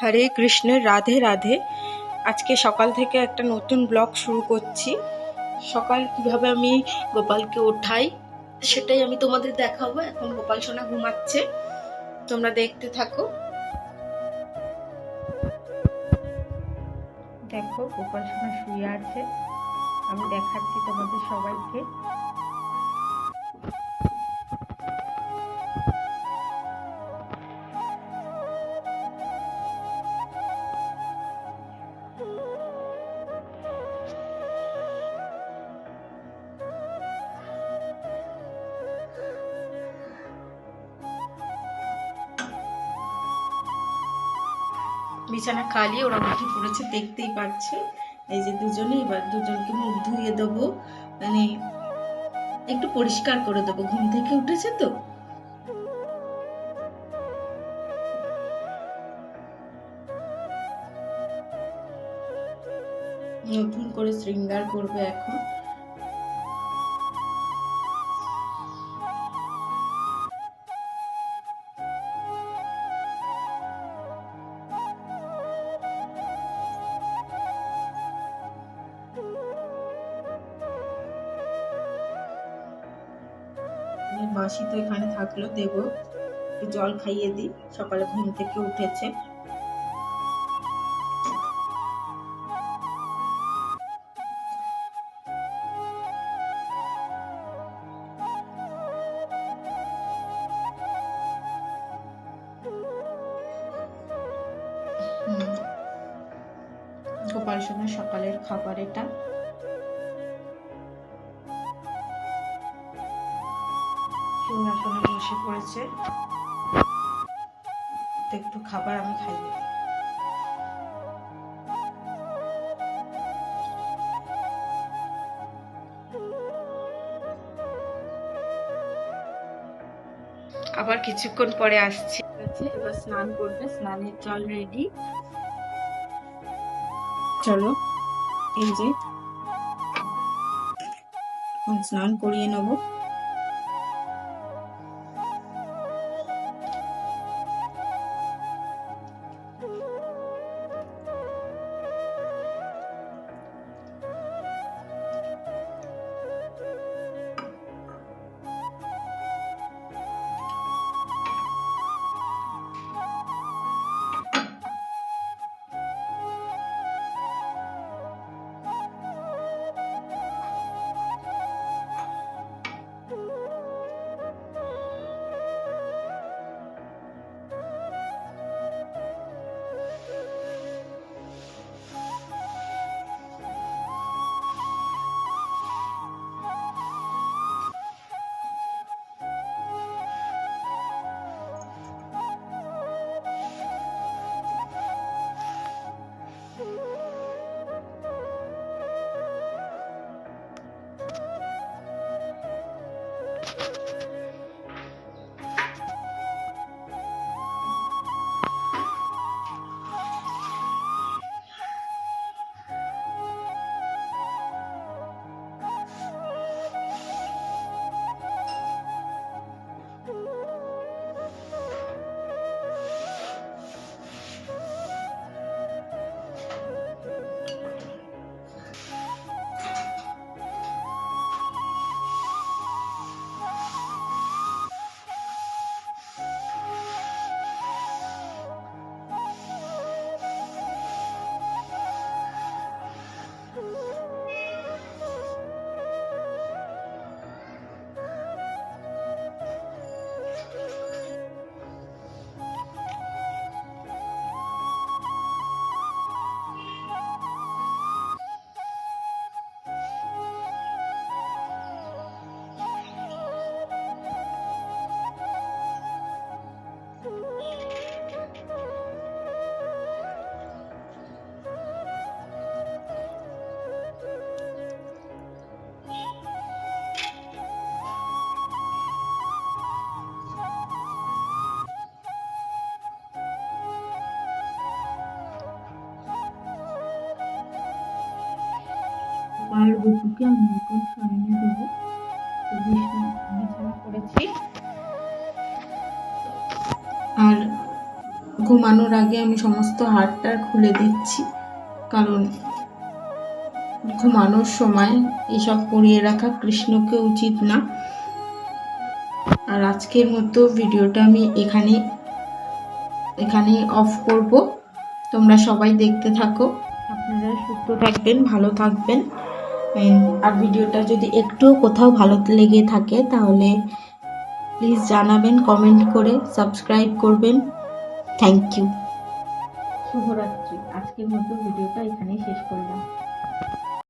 হরে কৃষ্ণের রাধে রাধে। আজকে সকাল থেকে একটা নতুন ব্লগ শুরু করছি। সকাল কিভাবে আমি গোপালকে ওঠাই সেটাই আমি তোমাদের দেখাবো। এখন গোপাল সোনা ঘুমাচ্ছে, তোমরা দেখতে থাকো। দেখো গোপাল সোনা শুয়ে আছে, আমি দেখাচ্ছি তোমাদের সবাইকে। বিছানা খালি, ওরা উঠে পড়েছে, দেখতেই পাচ্ছে। এই যে দুজনে, এবার দুজনকে মুখ ধুইয়ে দেবো, মানে একটু পরিষ্কার করে দেবো, ঘুম থেকে উঠেছে তো। নতুন করে শৃঙ্গার করবে এখন। বাসি তো এখানে থাকলো, দেবো, জল খাইয়ে দিই, সকালে ঘুম থেকে উঠেছে। গোপাল সোনার সকালের খাবার এটা। সিংহাসনে বসে পড়েছে, একটু খাবার আমি খাইয়ে দিই। আবার কিছুক্ষণ পরে আসছি। এবার স্নান করবে, স্নানের জল রেডি। চলো, এই যে স্নান করিয়ে নেবো। আর গপুকে আমি এখন খাইয়ে দেবো। বিছানা করেছি, আর ঘুমানোর আগে আমি সমস্ত হারটার খুলে দিচ্ছি, কারণ ঘুমানোর সময় এসব পরিয়ে রাখা কৃষ্ণকে উচিত না। আর আজকের মতো ভিডিওটা আমি এখানে অফ করব। তোমরা সবাই দেখতে থাকো। আপনারা সুস্থ থাকবেন, ভালো থাকবেন। আর ভিডিওটা যদি একটুও কোথাও ভালো লেগে থাকে তাহলে প্লিজ জানাবেন কমেন্ট করে, সাবস্ক্রাইব করবেন। Thank you. শুভরাত্রি। আজকের মতো ভিডিওটা এখানেই শেষ করলাম।